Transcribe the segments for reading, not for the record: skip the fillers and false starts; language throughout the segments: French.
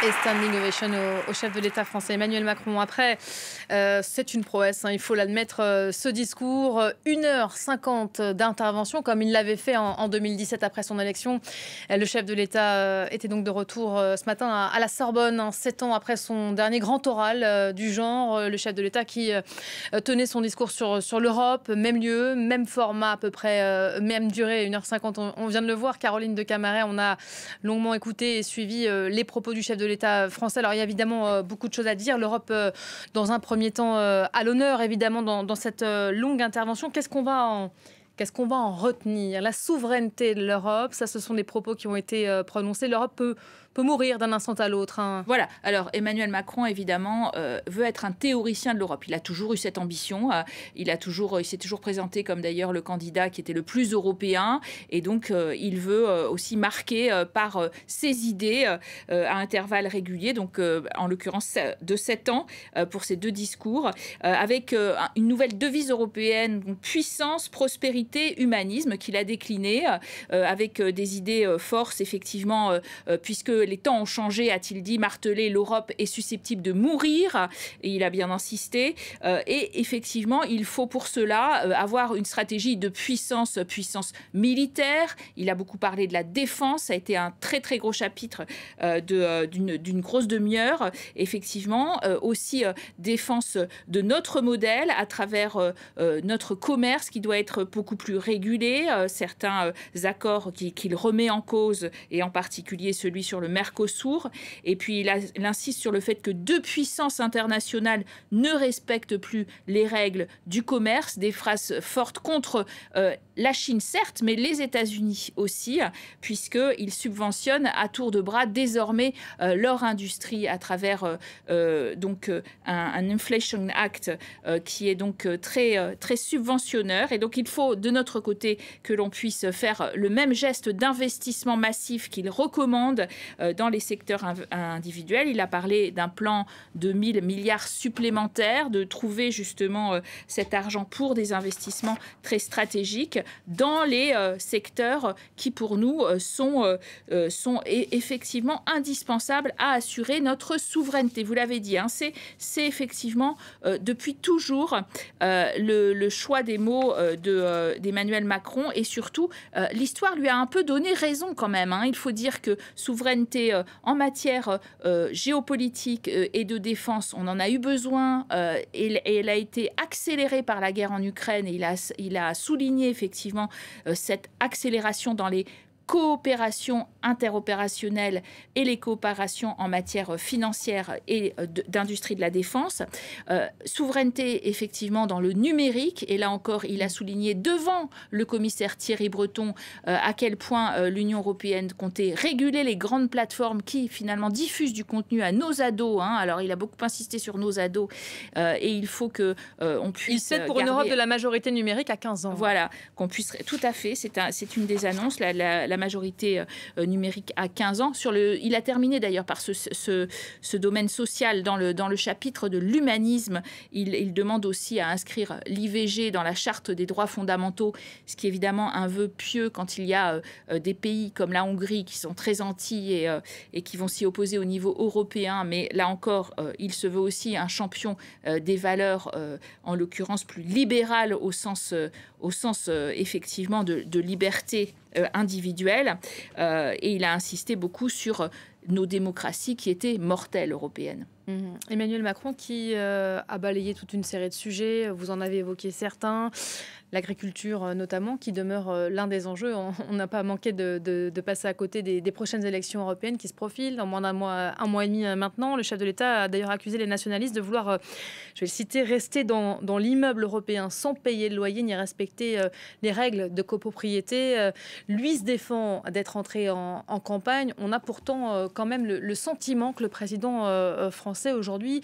Et standing ovation au chef de l'État français Emmanuel Macron. Après, c'est une prouesse, hein, il faut l'admettre, ce discours, 1h50 d'intervention, comme il l'avait fait en 2017 après son élection. Le chef de l'État était donc de retour ce matin à la Sorbonne, hein, 7 ans après son dernier grand oral du genre. Le chef de l'État qui tenait son discours sur l'Europe, même lieu, même format à peu près, même durée, 1h50, on vient de le voir. Caroline de Camaret, on a longuement écouté et suivi les propos du chef de l'État français. Alors il y a évidemment beaucoup de choses à dire. L'Europe, dans un premier temps, à l'honneur, évidemment, dans cette longue intervention. Qu'est-ce qu'on va en retenir? La souveraineté de l'Europe, ça, ce sont des propos qui ont été prononcés. L'Europe peut mourir d'un instant à l'autre, hein. Voilà. Alors, Emmanuel Macron, évidemment, veut être un théoricien de l'Europe. Il a toujours eu cette ambition. Il s'est toujours présenté comme d'ailleurs le candidat qui était le plus européen. Et donc, il veut aussi marquer par ses idées à intervalles réguliers. Donc, en l'occurrence, de 7 ans pour ces 2 discours, avec une nouvelle devise européenne, donc puissance, prospérité, humanisme, qu'il a décliné avec des idées forces, effectivement, puisque les temps ont changé, a-t-il dit, martelé, l'Europe est susceptible de mourir, et il a bien insisté. Et effectivement, il faut pour cela avoir une stratégie de puissance militaire. Il a beaucoup parlé de la défense, ça a été un très très gros chapitre d'une grosse demi-heure. Effectivement, aussi défense de notre modèle à travers notre commerce qui doit être beaucoup plus régulé. Certains accords qu'il remet en cause, et en particulier celui sur le Mercosur. Et puis il insiste sur le fait que 2 puissances internationales ne respectent plus les règles du commerce. Des phrases fortes contre la Chine, certes, mais les États-Unis aussi, puisqu'ils subventionnent à tour de bras désormais leur industrie à travers un Inflation Act qui est donc très subventionneur. Et donc il faut de notre côté que l'on puisse faire le même geste d'investissement massif qu'il recommande dans les secteurs individuels. Il a parlé d'un plan de 1 000 milliards supplémentaires, de trouver justement cet argent pour des investissements très stratégiques dans les secteurs qui pour nous sont effectivement indispensables à assurer notre souveraineté. Vous l'avez dit, hein, c'est effectivement depuis toujours le choix des mots d'Emmanuel Macron, et surtout l'histoire lui a un peu donné raison quand même, hein. Il faut dire que souveraineté en matière géopolitique et de défense, on en a eu besoin, et elle a été accélérée par la guerre en Ukraine, et il a souligné effectivement cette accélération dans les coopération interopérationnelle et les coopérations en matière financière et d'industrie de la défense. Souveraineté, effectivement, dans le numérique. Et là encore, il a souligné devant le commissaire Thierry Breton à quel point l'Union européenne comptait réguler les grandes plateformes qui, finalement, diffusent du contenu à nos ados, hein. Alors, il a beaucoup insisté sur nos ados. Et il faut qu'on puisse... Il plaide pour une Europe de la majorité numérique à 15 ans. Voilà, qu'on puisse... Tout à fait. C'est une des annonces, la majorité numérique à 15 ans. Il a terminé d'ailleurs par ce domaine social dans le chapitre de l'humanisme. Il demande aussi à inscrire l'IVG dans la charte des droits fondamentaux, ce qui est évidemment un vœu pieux quand il y a des pays comme la Hongrie qui sont très anti et qui vont s'y opposer au niveau européen. Mais là encore, il se veut aussi un champion des valeurs, en l'occurrence plus libérales au sens effectivement de liberté individuelle, et il a insisté beaucoup sur nos démocraties qui étaient mortelles européennes. Emmanuel Macron qui a balayé toute une série de sujets, vous en avez évoqué certains, l'agriculture notamment, qui demeure l'un des enjeux. On n'a pas manqué de passer à côté des prochaines élections européennes qui se profilent dans moins d'un mois, 1 mois et demi maintenant. Le chef de l'État a d'ailleurs accusé les nationalistes de vouloir, je vais le citer, rester dans l'immeuble européen sans payer de loyer ni respecter les règles de copropriété. Lui se défend d'être entré en campagne. On a pourtant quand même le sentiment que le président français aujourd'hui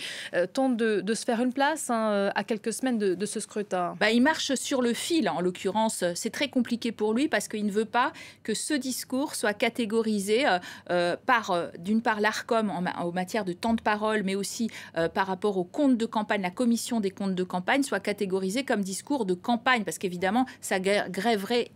tente de se faire une place, hein, à quelques semaines de ce scrutin. Il marche sur le le fil. En l'occurrence, c'est très compliqué pour lui parce qu'il ne veut pas que ce discours soit catégorisé par, d'une part, l'ARCOM en matière de temps de parole, mais aussi par rapport aux comptes de campagne, la commission des comptes de campagne soit catégorisée comme discours de campagne, parce qu'évidemment, ça grèverait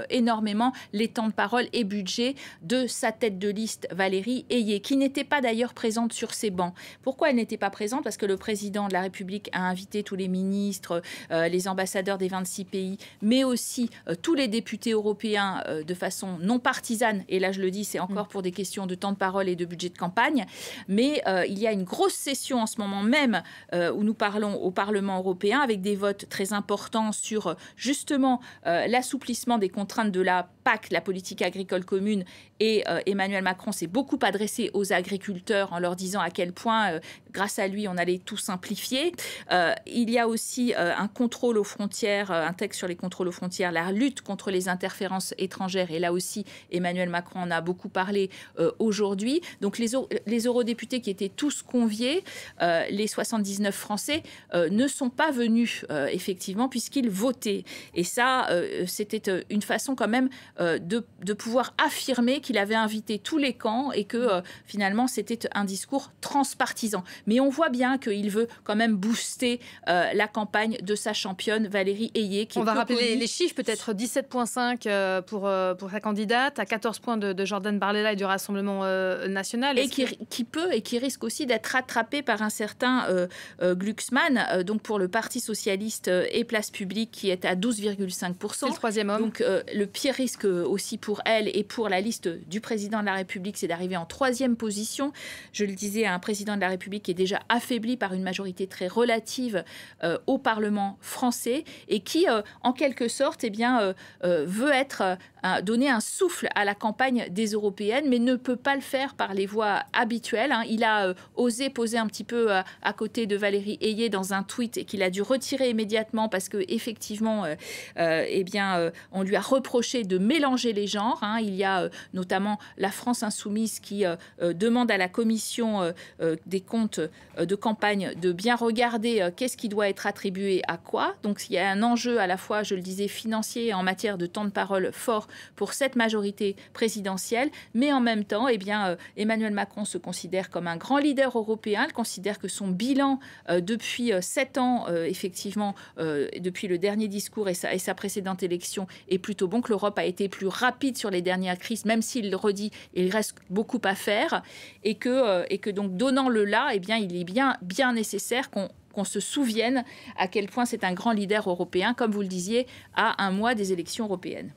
énormément les temps de parole et budget de sa tête de liste, Valérie Ayé, qui n'était pas d'ailleurs présente sur ces bancs. Pourquoi elle n'était pas présente? Parce que le président de la République a invité tous les ministres, les ambassadeurs des 26 pays, mais aussi tous les députés européens de façon non partisane. Et là, je le dis, c'est encore pour des questions de temps de parole et de budget de campagne. Mais il y a une grosse session en ce moment même où nous parlons au Parlement européen avec des votes très importants sur justement l'assouplissement des contraintes de la PAC, la politique agricole commune. Et Emmanuel Macron s'est beaucoup adressé aux agriculteurs en leur disant à quel point, grâce à lui, on allait tout simplifier. Il y a aussi un contrôle aux frontières, un texte sur les contrôles aux frontières, la lutte contre les interférences étrangères. Et là aussi, Emmanuel Macron en a beaucoup parlé aujourd'hui. Donc les eurodéputés qui étaient tous conviés, les 79 Français, ne sont pas venus, effectivement, puisqu'ils votaient. Et ça, c'était une façon quand même de pouvoir affirmer qu'il avait invité tous les camps et que finalement, c'était un discours transpartisan. Mais on voit bien qu'il veut quand même booster la campagne de sa championne Valérie Ayé. On va rappeler les chiffres, peut-être 17,5 pour sa candidate, à 14 points de Jordan Bardella et du Rassemblement national. Et qui peut et qui risque aussi d'être rattrapé par un certain Glucksmann, donc pour le Parti socialiste et Place publique, qui est à 12,5%. C'est le troisième homme. Donc le pire risque aussi pour elle et pour la liste du président de la République, c'est d'arriver en troisième position. Je le disais, un président de la République qui est déjà affaibli par une majorité très relative au Parlement français et qui, en quelque sorte, veut donner un souffle à la campagne des européennes, mais ne peut pas le faire par les voies habituelles. Il a osé poser un petit peu à côté de Valérie Ayé dans un tweet et qu'il a dû retirer immédiatement parce que effectivement, on lui a reproché de mélanger les genres. Il y a notamment la France insoumise qui demande à la commission des comptes de campagne de bien regarder qu'est-ce qui doit être attribué à quoi. Donc il y a un enjeu à la fois, je le disais, financier en matière de temps de parole fort pour cette majorité présidentielle, mais en même temps, Emmanuel Macron se considère comme un grand leader européen. Il considère que son bilan depuis 7 ans, effectivement, depuis le dernier discours et sa précédente élection, est plutôt bon, que l'Europe a été plus rapide sur les dernières crises, même s'il le redit, il reste beaucoup à faire, et que donc donnant-le là, il est bien nécessaire qu'on se souvienne à quel point c'est un grand leader européen, comme vous le disiez, à un mois des élections européennes.